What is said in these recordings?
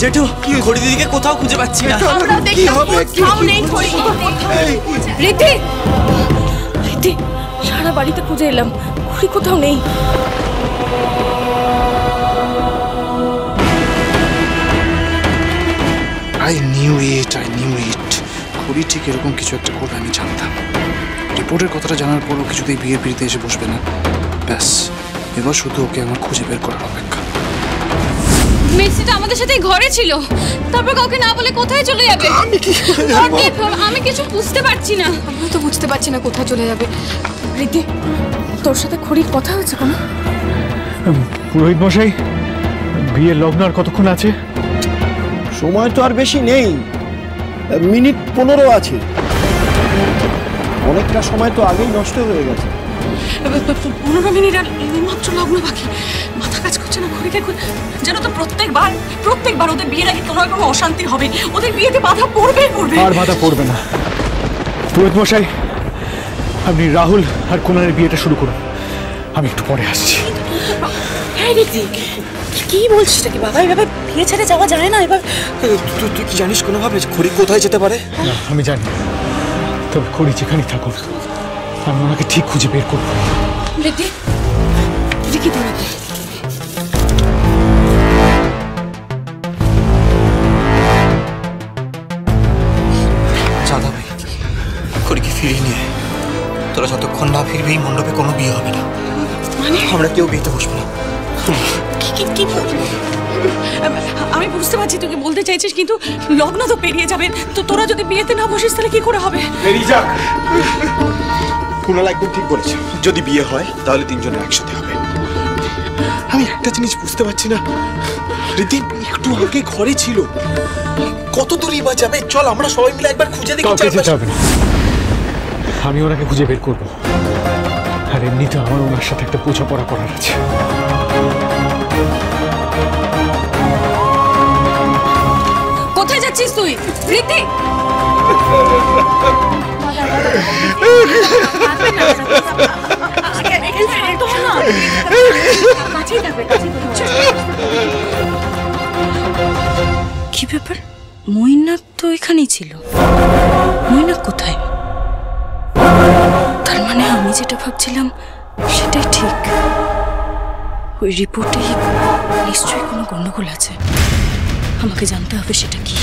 জেঠু ঘড়ি দিদিকে কোথাও খুঁজে পাচ্ছি না। কি হবে? কোথাও নেই ঘড়ি। রীতি, রীতি, সারা বাড়িতে খুঁজে এলাম, ঘড়ি কোথাও নেই। I knew it. ঘড়ি ঠিক এরকম কিছু একটা করবে আমি জানতাম। রিপোর্টের কথাটা জানার পরও কিছুতেই বিয়ের পিড়িতে এসে বসবে না। ব্যাস, এবার শুধু ওকে আমার খুঁজে বের করার অপেক্ষা। মেসিটা আমাদের সাথেই ঘরে ছিল, তারপর কাউকে না বলে কোথায় চলে যাবে? আমি কিছু বুঝতে পারছি না। আমি তো বুঝতে পারছি না কোথায় চলে যাবে। রীতি, তোর সাথে ঘড়ির কথা হয়েছে কোনো? পুরোহিত মশাই, বিয়ের লগ্ন আর কতক্ষণ আছে? সময় তো আর বেশি নেই, মিনিট 15 আছে। অনেকটা সময় তো আগেই নষ্ট হয়ে গেছে। 15 মিনিট আর মাত্র লগ্ন বাকি। মাথা কাজ করছে না। ঘড়িকে যেন তো প্রত্যেকবার ওদের বিয়ের আগে কোনো রকম অশান্তি হবে, ওদের বিয়েতে বাধা পড়বে। আর বাধা পড়বে না। পুরোহিত মশাই, আপনি রাহুল আর কুনালের বিয়েটা শুরু করুন, আমি একটু পরে আসছি। হ্যাঁ রীতি, কি বলছিস নাকি বাবা? এভাবে বিয়ে ছেড়ে যাওয়া যায় না। এবার তুই কি জানিস কোনোভাবে ঘড়ি কোথায় যেতে পারে? না, আমি জানি, তবে ঘড়ি যেখানেই থাকুন আমি ওনাকে ঠিক খুঁজে বের করবো। রীতি, কি দৌড়াতে? চাঁদা ভাই, ঘড়িকে ফিরিয়ে নিয়ে তোরা যতক্ষণ না ফিরবি এই মণ্ডপে কোনো বিয়ে হবে না। আমরা কেউ বিয়েতে বসবো না। কি আমি বুঝতে পারছি তুই কি বলতে চাইছিস, কিন্তু লগ্ন তো পেরিয়ে যাবে। তো তোরা যদি বিয়েতে না বসিস তাহলে কি করে হবে? বেরিয়ে যাক। কুনাল একদম ঠিক বলেছে, যদি বিয়ে হয় তাহলে তিনজনে একসাথে হবে। আমি একটা জিনিস বুঝতে পারছি না, রীতি একটু আগে ঘরে ছিল, কত দূরই বা যাবে? চল আমরা সবাই মিলে একবার খুঁজে দেখি। যেতে হবে না, আমি ওনাকে খুঁজে বের করবো। আর এমনিতে আমার ওনার সাথে একটা বোঝাপড়া করার আছে। কোথায় যাচ্ছিস তুই রীতি? কি ব্যাপার? মইনাক তো এখানেই ছিল। মইনাক কোথায়? তার মানে আমি যেটা ভাবছিলাম সেটাই ঠিক। ওই রিপোর্টে নিশ্চয়ই কোনো গন্ডগোল আছে, আমাকে জানতে হবে সেটা কি।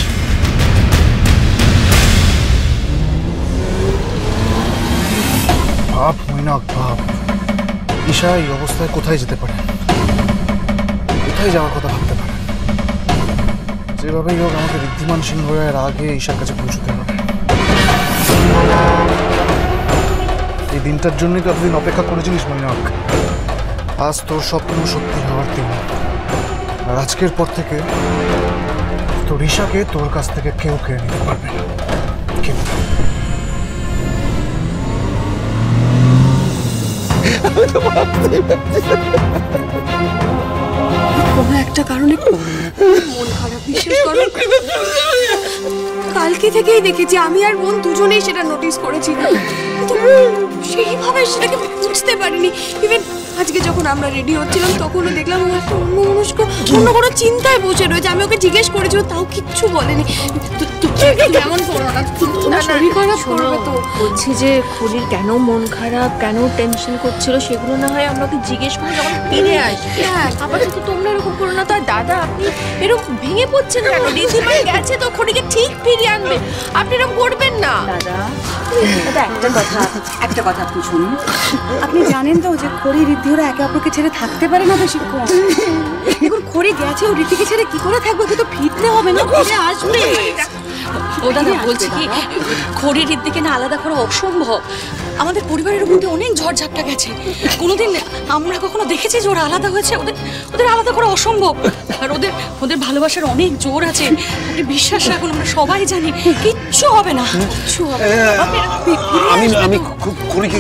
ভাব মৈনাক, ভাব ঈশা এই অবস্থায় কোথায় যেতে পারে, কোথায় যাওয়ার কথা ভাবতে পারে? যেভাবেই হোক আমাকে ঋদ্ধিমান সিংহ রায়ের আগে ঈশার কাছে পৌঁছতে হবে। এই দিনটার জন্যই তো এতদিন অপেক্ষা করেছিলিস মৈনাক। আজ তোর স্বপ্ন সত্যি হওয়ার দিন। আর আজকের পর থেকে তোর ঈশাকে তোর কাছ থেকে কেউ কেড়ে নিতে পারবে না, কেউ। কোনো একটা কারণে মন খারাপ, বিশ্বাস করো। কালকে থেকেই দেখেছি, আমি আর বোন দুজনেই সেটা নোটিস করেছি, সেইভাবে সেটাকে বুঝতে পারিনি। ইভেন আজকে যখন আমরা রেডি হচ্ছিলাম তখনও দেখলাম ও একটা অন্যমনস্ক অন্য কোনো চিন্তায় বসে রয়েছে। আমি ওকে জিজ্ঞেস করেছি, তাও কিচ্ছু বলেনি। কেমন করো না, শরীর খারাপ করবে তো। বলছি যে খুলির কেন মন খারাপ, কেন টেনশন করছিল, সেগুলো না হয় আমরা ওকে জিজ্ঞেস করে যখন ফিরে আসি। আপাতত তোমরা এরকম করো না। তো দাদা, আপনি এরকম ভেঙে পড়ছেন কেন? ঋদ্ধিমান গেছে তো খড়িকে ঠিক ফিরিয়ে আনবে, আপনি এরকম করবেন না। দাদা, একটা কথা আপনি শুনুন। আপনি জানেন তো যে খড়ি ঋদ্ধি ওরা একে অপরকে ছেড়ে থাকতে পারে না বেশিক্ষণ। এখন খড়ি গেছে, ও ঋদ্ধিকে ছেড়ে কি করে থাকবে? ওকে তো ফিরতে হবে না, ফিরে আসবে। ও দাদা, বলছি কি, খড়ির ঋদ্ধিকে না আলাদা করা অসম্ভব। আমাদের পরিবারের মধ্যে অনেক ঝড়ঝাপটা গেছে, কোনোদিন আমরা কখনো দেখেছি যে ওরা আলাদা হয়েছে? ওদের আলাদা করা অসম্ভব। আর ওদের ভালোবাসার অনেক জোর আছে, আপনি বিশ্বাস রাখুন, আমরা সবাই জানি কিচ্ছু হবে না, কিচ্ছু হবে না। আমি খড়িকে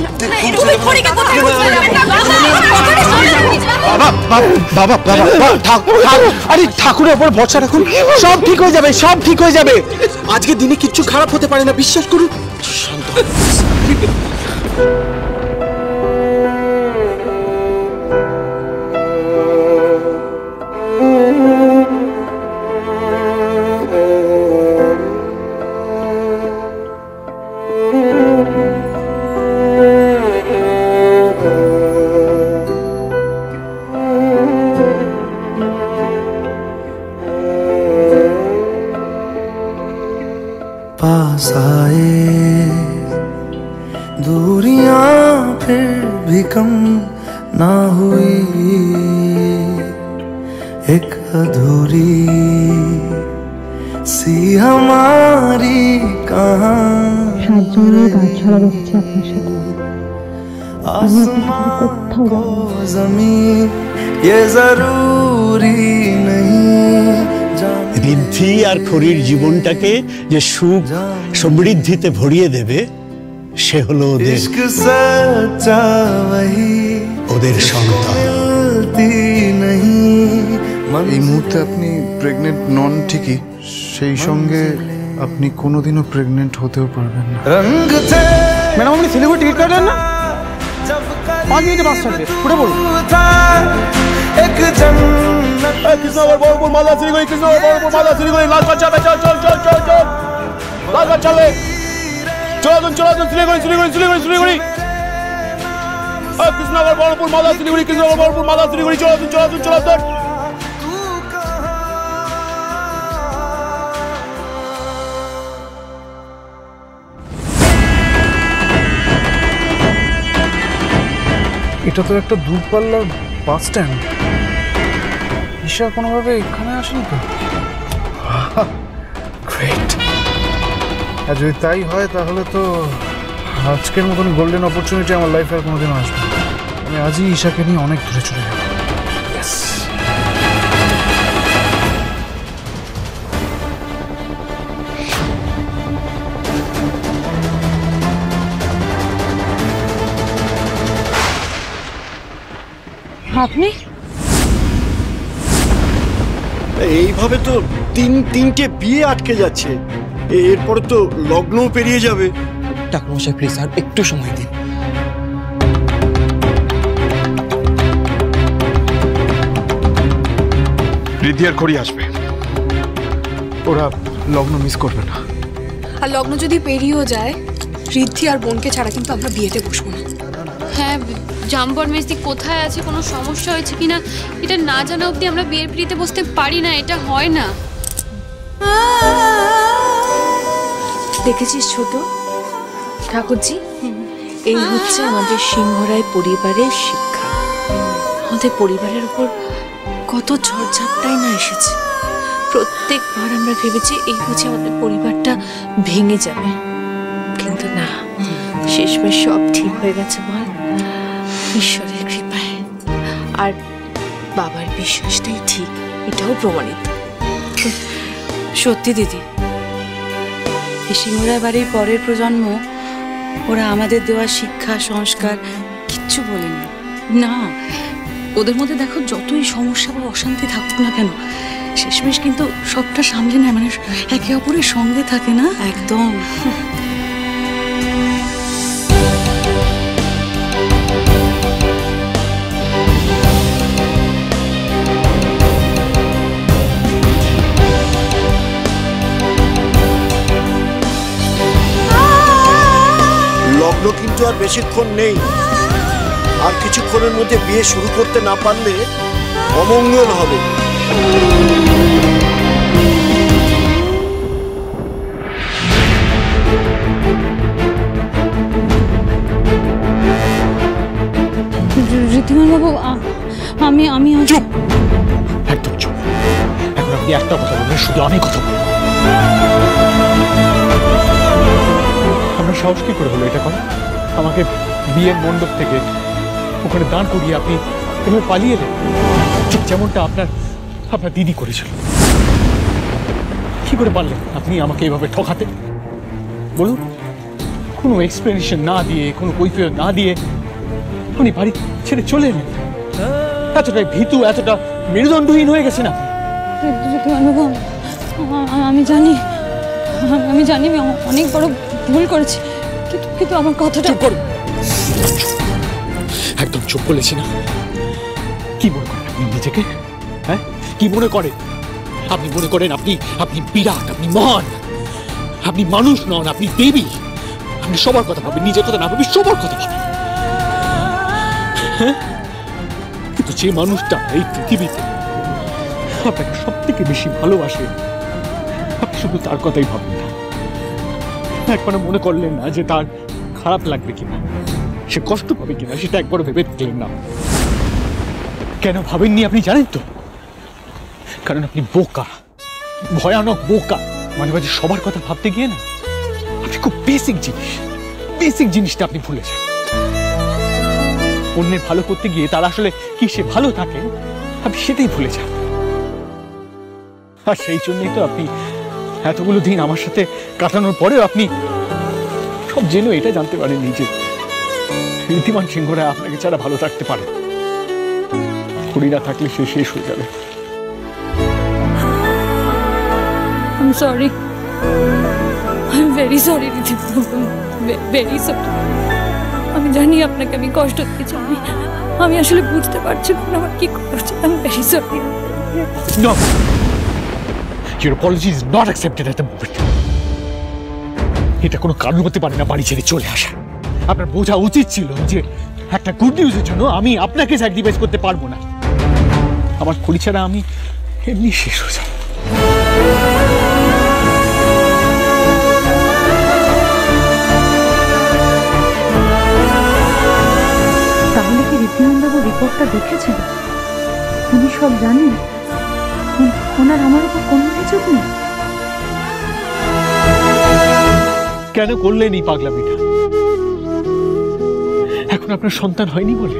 বাবা, আরে ঠাকুরের উপর ভরসা রাখুন, সব ঠিক হয়ে যাবে, সব ঠিক হয়ে যাবে। আজকের দিনে কিচ্ছু খারাপ হতে পারে না, বিশ্বাস করুন। শান্ত आए दूरियां फिर भी कम ना हुई एक अधूरी सी हमारी कहानी आसमां को जमीन ये जरूरी नहीं ঋদ্ধি আর খড়ির জীবনটাকে যে সুখ সমৃদ্ধিতে ভরিয়ে দেবে সে হলো ওদের সন্তান। এই মুহূর্তে আপনি প্রেগনেন্ট নন ঠিকই, সেই সঙ্গে আপনি কোনোদিনও প্রেগনেন্ট হতেও পারবেন না। ম্যাডাম আপনি শিলিগুড়ি টিকিট কাটলেন না? 5 মিনিটে বাস ছাড়বে, উঠে পড়ুন। কৃষ্ণনগর বহরমপুর মালদা শিলিগুড়ি, কৃষ্ণনগর বহরমপুর মালদা শিলিগুড়ি, লালবাগ যাবে, চল চল চল চল চল, লালবাগ চলে, চলাচল চলাচল শিলিগুড়ি শিলিগুড়ি শিলিগুড়ি শিলিগুড়ি, কৃষ্ণনগর বহরমপুর মালদা শিলিগুড়ি, কৃষ্ণনগর বহরমপুর মালদা শিলিগুড়ি, চলাচল চলাচল চলাচল। এটা তো একটা দূরপাল্লার বাস স্ট্যান্ড। ঈশা কোনোভাবে এখানে আসেনি তো? গ্রেট। আর যদি তাই হয় তাহলে তো আজকের মতন গোল্ডেন অপরচুনিটি আমার লাইফে আর কোনোদিনও আসবে না। আমি আজই ঈশাকে নিয়ে অনেক দূরে চলে যাব। আপনি এইভাবে তো তিনটে বিয়ে আটকে যাচ্ছে, এরপরে তো লগ্নও পেরিয়ে যাবে। ঠাকুরমশাই প্লিজ আর একটু সময় দিন। ঋদ্ধি আর খড়ি আসবে, ওরা লগ্ন মিস করবে না। আর লগ্ন যদি পেরিয়েও যায়, ঋদ্ধি আর বোনকে ছাড়া কিন্তু আমরা বিয়েতে বসবো না। হ্যাঁ, জাম্বর মেজদি কোথায় আছে, কোনো সমস্যা হয়েছে কিনা এটা না জানা অবধি আমরা বিয়ের পিড়িতে বসতে পারি না, এটা হয় না। দেখেছিস ছোট ঠাকুরজি, এই হচ্ছে আমাদের সিংহরায় পরিবারের শিক্ষা। আমাদের পরিবারের উপর কত ঝড়ঝাপটাই না এসেছে, প্রত্যেকবার আমরা ভেবেছি এই বুঝে আমাদের পরিবারটা ভেঙে যাবে, কিন্তু না, শেষমেশ সব ঠিক হয়ে গেছে বল, ঈশ্বরের কৃপায়। আর বাবার বিশ্বাসটাই ঠিক, এটাও প্রমাণিত। সত্যি দিদি, এই সিংহরায় বাড়ির পরের প্রজন্ম ওরা আমাদের দেওয়া শিক্ষা সংস্কার কিচ্ছু বলেনি। না, ওদের মধ্যে দেখো যতই সমস্যা বা অশান্তি থাকুক না কেন, শেষমেশ কিন্তু সবটা সামলে নেয়, মানে একে অপরের সঙ্গে থাকে না। একদম। লগ্ন কিন্তু আর বেশিক্ষণ নেই, আর কিছুক্ষণের মধ্যে বিয়ে শুরু করতে না পারলে অমঙ্গল হবে। ঋদ্ধিমান বাবু, আমি চুপ, একদম চুপ। এখন আপনি একটা কথা বলবেন, শুধু আমি কথা বলবো। আপনার সাহস কি করে হলো এটা করা? আমাকে বিয়ের মণ্ডপ থেকে ওখানে দাঁড় করিয়ে আপনি এভাবে পালিয়ে এলেন, ঠিক যেমনটা আপনার দিদি করেছিল। কি করে পারলেন আপনি আমাকে এভাবে ঠকাতে? বলুন, কোনো এক্সপ্লেনেশন না দিয়ে, কোনো কৈফিয়ত না দিয়ে আপনি বাড়ি ছেড়ে চলে এলেন। এতটাই ভীতু, এতটা মেরুদণ্ডহীন হয়ে গেছে না? আমি জানি আমি অনেক বড় ভুল করেছি, কিন্তু আমার কথাটা। চুপ করুন, একদম চুপ বলেছি না? কি মনে করেন আপনি নিজেকে? হ্যাঁ, কি মনে করেন আপনি? মনে করেন আপনি বিরাট, আপনি মহান, আপনি মানুষ নন, আপনি দেবী। আপনি সবার কথা ভাবেন, নিজের কথা না ভাবি সবার কথা ভাবেন। হ্যাঁ, কিন্তু যে মানুষটা এই পৃথিবীতে আপনাকে সব থেকে বেশি ভালোবাসে, আপনি শুধু তার কথাই ভাবেন না, একবার মনে করলেন না যে তার খারাপ লাগবে কিনা, সে কষ্ট পাবে কিনা, সেটা একবার ভেবে দেখলেন না? কেন ভাবেননি আপনি জানেন তো? কারণ আপনি বোকা, ভয়ানক বোকা। মাঝে মাঝে সবার কথা ভাবতে গিয়ে না আপনি খুব বেসিক জিনিসটা আপনি ভুলে যান। অন্যের ভালো করতে গিয়ে তার আসলে কি সে ভালো থাকে আপনি সেটাই ভুলে যান। আর সেই জন্যই তো আপনি এতগুলো দিন আমার সাথে কাটানোর পরেও আপনি সব জেনেও এটা জানতে পারেননি যে ঋদ্ধিমান সিংহরা আপনাকে ছাড়া ভালো থাকতে পারে। খুঁড়ি না থাকলে সে শেষ হয়ে যাবে। I'm sorry. I'm very sorry, Wriddhiman. Very sorry. আমি জানি আপনাকে আমি কষ্ট দিয়েছি। আমি আসলে বুঝতে পারছি না আমার কি করছি। I'm very sorry. No. Your apology is not accepted at the moment. এটা কোনো কারণ হতে পারে না বাড়ি ছেড়ে চলে আসা। আপনার বোঝা উচিত ছিল যে একটা গুড নিউজের জন্য আমি আপনাকে স্যাক্রিফাইস করতে পারবো না। আমার খুঁড়ি ছাড়া আমি এমনি শেষ হয়ে যাব। তাহলে কি ঋদ্ধিমানবাবু রিপোর্টটা দেখেছেন? উনি সব জানেন? ওনার আমার উপর কোনো অভিযোগ নেই? কেন করলেন এই পাগলামিটা? এখন আপনার সন্তান হয়নি বলে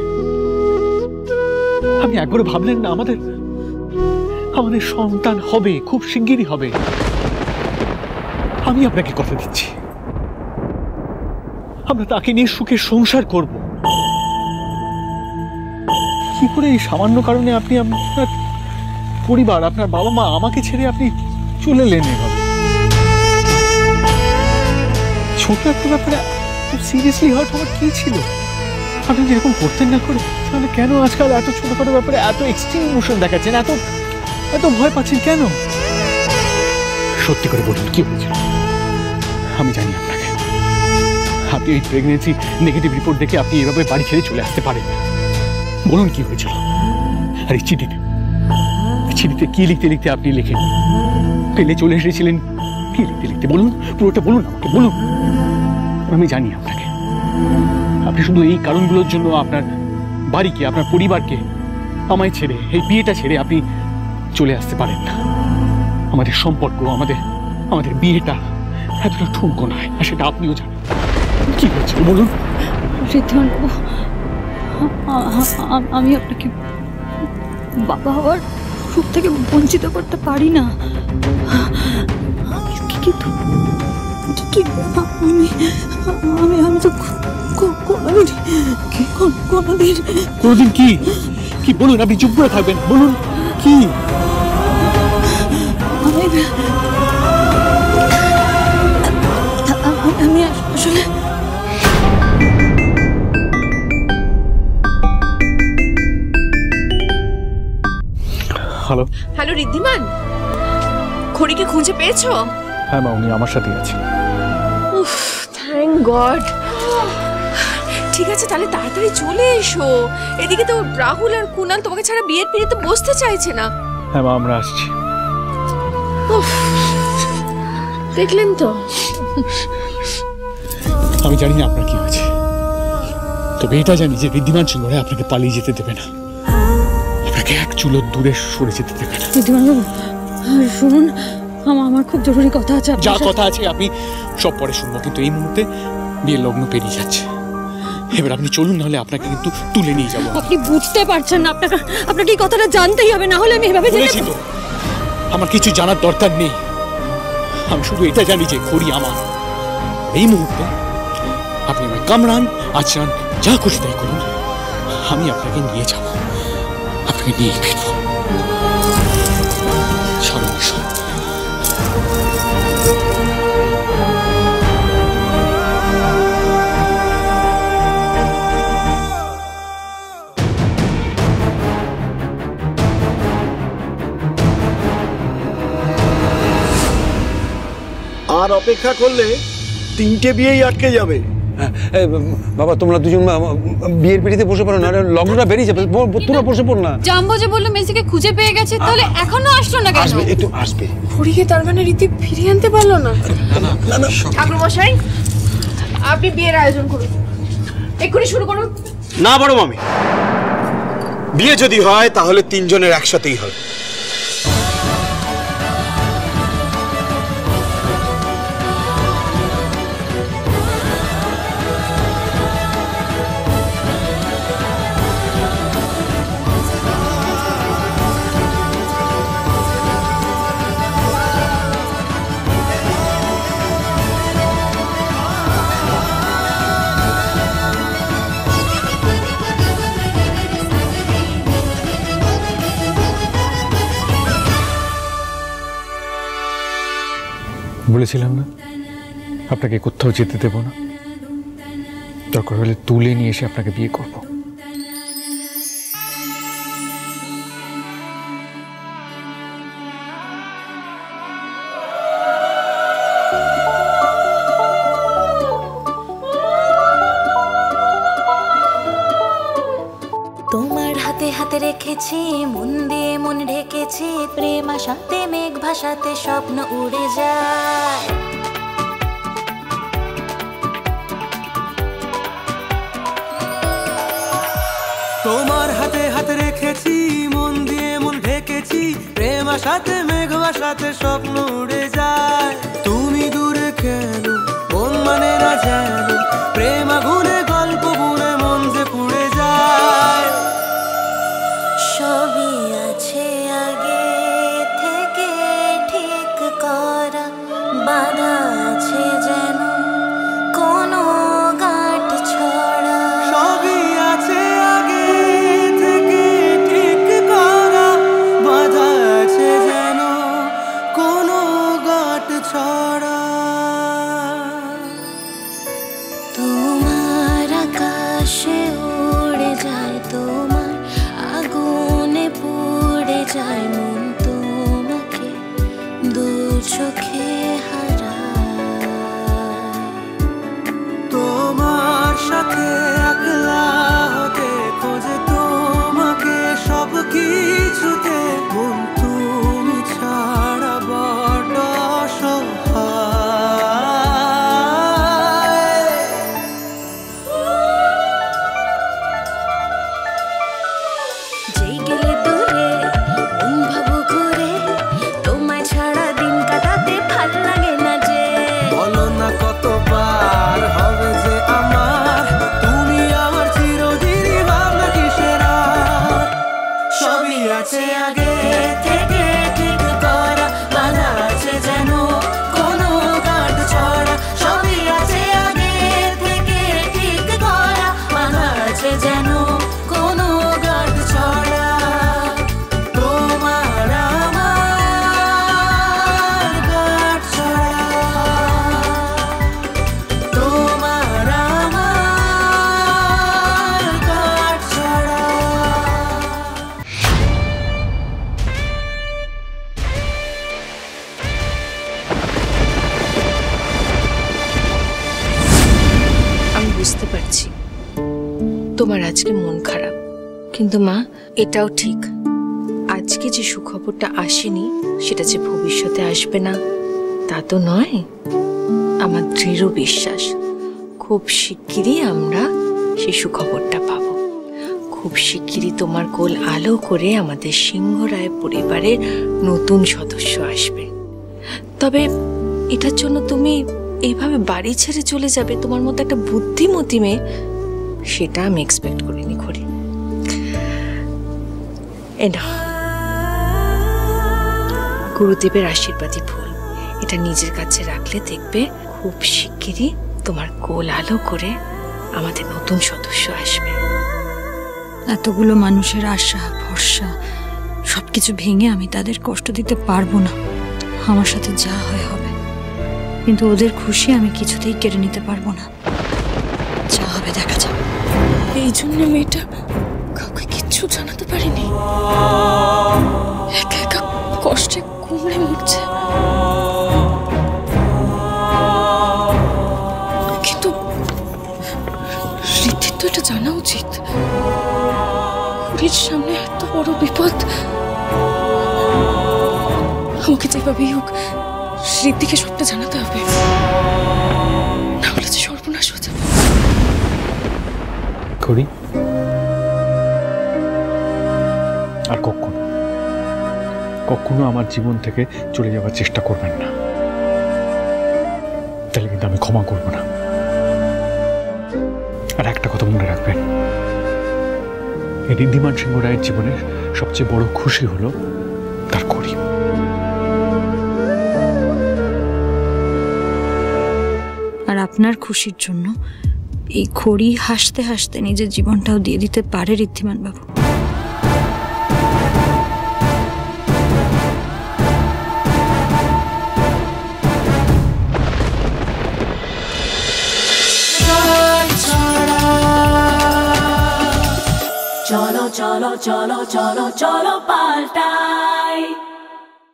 আপনি একবারও ভাবলেন না আমাদের সন্তান হবে, খুব শিগগিরই হবে। আমি আপনাকে কথা দিচ্ছি আমরা তাকে নিয়ে সুখে সংসার করব। কি করে এই সামান্য কারণে আপনি আপনার পরিবার, আপনার বাবা মা আমাকে ছেড়ে আপনি চলে এলেন এভাবে? ছোট একটা ব্যাপারে সিরিয়াসলি হার্ট হওয়ার কি ছিল? আপনি যেরকম করতেন না করে, তাহলে কেন আজকাল এত ছোটখাটো ব্যাপারে এত এক্সট্রিম ইমোশন দেখাচ্ছেন, এত ভয় পাচ্ছেন কেন? সত্যি করে বলুন কি হয়েছিল? আমি জানি আপনাকে, আপনি ওই প্রেগনেন্সি নেগেটিভ রিপোর্ট দেখে আপনি এভাবে বাড়ি ছেড়ে চলে আসতে পারেন না। বলুন কি হয়েছিল? আর এই চিঠিতে কি লিখতে লিখতে আপনি লেখেন পেলে চলে এসেছিলেন? কি লিখতে লিখতে বলুন, পুরোটা বলুন আমাকে, বলুন। আমি জানি আপনাকে, আপনি শুধু এই কারণগুলোর জন্য আপনার বাড়িকে, আপনার পরিবারকে, আমায় ছেড়ে, এই বিয়েটা ছেড়ে আপনি চলে আসতে পারেন না। আমাদের সম্পর্ক, আমাদের বিয়েটা এতটা ঠুনকো নয়, আর সেটা আপনিও জানেন। কি হয়েছিল বলুন? ঋদ্ধিমানবাবু, আমি আপনাকে বাবা হওয়ার সুখ থেকে বঞ্চিত করতে পারি না, কিন্তু আমি তো কোনদিন কি বলুন, আপনি চুপ করে থাকবেন, বলুন কি? আমি আসলে হ্যালো ঋদ্ধিমান, খড়িকে খুঁজে পেয়েছো? হ্যাঁ মা, উনি আমার সাথে আছে। উফ, থ্যাংক গড। ঠিক আছে, তাহলে তাড়াতাড়ি চলে এসো। এদিকে তো রাহুল আর কুনাল তোমাকে ছাড়া বিয়ের পিড়িতে বসতে চাইছে না। হ্যাঁ মা, আমরা আসছি। দেখলেন তো? আমি জানি না আপনার কি হয়েছে, তবে এটা জানি যে ঋদ্ধিমান সিংহরা আপনাকে পালিয়ে যেতে দেবে না, আপনাকে এক চুলো দূরে সরে যেতে দেবে না। ঋদ্ধিমানবাবু শুনুন, আমার খুব জরুরি কথা আছে। যা কথা আছে আপনি সব পরে শুনবো, কিন্তু এই মুহূর্তে বিয়ের লগ্ন পেরিয়ে যাচ্ছে। এবার আপনি চলুন, নাহলে আপনাকে কিন্তু তুলে নিয়ে যাবো। আপনি বুঝতে পারছেন না, আপনাকে এই কথাটা জানতেই হবে, না হলে আমি এভাবে বলেছি তো, আমার কিছু জানার দরকার নেই। আমি শুধু এটা জানি যে খড়ি আমার। এই মুহূর্তে আপনি আমায় কামড়ান, আচরান, যা খুশি তাই করুন, আমি আপনাকে নিয়ে যাব, আপনাকে নিয়ে ফিরব। আর অপেক্ষা করলে 3টে বিয়েই আটকে যাবে। বাবা তোমরা দুজন বিয়ের পিড়িতে বসে পড়ো না, লগ্নটা বেরিয়ে যাবে, তোমরা বসে পড়ো না। জাম্বো যে বললো মেসিকে খুঁজে পেয়ে গেছে, তাহলে এখনো আসলো না কেন? আসবে, একটু আসবে। ঘড়িকে তার মানে রীতি ফিরিয়ে আনতে পারলো না? ঠাকুর মশাই, আপনি বিয়ের আয়োজন করুন, এক্ষুনি শুরু করুন। না বড় মামি, বিয়ে যদি হয় তাহলে তিনজনের একসাথেই হবে। বলেছিলাম না আপনাকে কোথাও যেতে দেব না, দরকার হলে তুলে নিয়ে এসে আপনাকে বিয়ে করব। তোমার হাতে হাতে রেখেছি, মন দিয়ে মন ঢেকেছি, প্রেম আশাতে মেঘ ভাসাতে স্বপ্ন উড়ে যায়। তোমার হাতে হাতে রেখেছি, মন দিয়ে মন ঢেকেছি, প্রেম আশাতে মেঘ ভাসাতে স্বপ্ন উড়ে যায়। তুমি দূরে কেন, মন মানে না যেন, প্রেম আগুনে গল্প বুনে মন যে পুড়ে যায়। সবই আছে আগে থেকে ঠিক করা, বাধা আছে যেন কোনো গাঁট ছড়া। সবই আছে আগে থেকে ঠিক করা, বাধা আছে যেন কোনো গাঁট ছড়া। তোমার আকাশে উড়ে যায়, তোমার আগুনে পুড়ে যায় মন, তোমাকে দু চোখে হারায়। তোমার সাথে একলা হতে খোঁজে তোমাকে সব কিছুতে, মন তুমি ছাড়া বড় অসহায়। যেই গেলে দূরে মন ভাবো ঘুরে, তোমায় ছাড়া দিন কাটাতে ভাল লাগে না যে। বলো না কতবার হবে যে আমার, তুমি আমার চিরদিনই ভাবনা কিসের আর। সবই আছে আগে থেকে ঠিক করা, বাধা আছে যেন কোনো গাঁট ছড়া। সবই আছে আগে থেকে ঠিক করা, বাধা আছে যেন কোনো গাঁট ছড়া। তোমার আমার গাঁট ছড়া, তোমার আমার গাঁট ছড়া। আমি বুঝতে পারছি তোমার আজকে মন খারাপ, কিন্তু মা এটাও ঠিক, আজকে যে সুখবরটা আসেনি সেটা যে ভবিষ্যতে আসবে না তা তো নয়। আমার দৃঢ় বিশ্বাস খুব শিগগিরই আমরা সেই সুখবরটা পাবো। খুব শিগগিরই তোমার কোল আলো করে আমাদের সিংহরায় পরিবারের নতুন সদস্য আসবে। তবে এটার জন্য তুমি এইভাবে বাড়ি ছেড়ে চলে যাবে, তোমার মতো একটা বুদ্ধিমতী মেয়ে, সেটা আমি এক্সপেক্ট করিনি ঘড়ি। এটা গুরুদেবের আশীর্বাদী ফুল, এটা নিজের কাছে রাখলে দেখবে খুব শিগগিরই তোমার কোল আলো করে আমাদের নতুন সদস্য আসবে। এতগুলো মানুষের আশা ভরসা সবকিছু ভেঙে আমি তাদের কষ্ট দিতে পারবো না। আমার সাথে যা হয় হবে, কিন্তু ওদের খুশি আমি কিছুতেই কেড়ে নিতে পারবো না। যা হবে দেখা যাবে। এই জন্য মেয়েটা কাউকে কিচ্ছু জানাতে পারিনি, একা একা কষ্টে কুমড়ে মরছে। কিন্তু তো এটা জানা উচিত। খড়ির সামনে এত বড় বিপদ, আমাকে যেভাবেই হোক ঋদ্ধিকে সবটা জানাতে হবে, না হলে যে সর্বনাশ হয়ে যাবে। খড়ি, আর কখনো আমার জীবন থেকে চলে যাওয়ার চেষ্টা করবেন না, তাহলে কিন্তু আমি ক্ষমা করব না। আর একটা কথা মনে রাখবেন, এই ঋদ্ধিমান সিংহ রায়ের জীবনের সবচেয়ে বড় খুশি হলো তার খড়ি। আর আপনার খুশির জন্য এই খড়ি হাসতে হাসতে নিজের জীবনটাও দিয়ে দিতে পারে ঋদ্ধিমান বাবু। চলো চলো চলো চলো চলো পাল্টাই।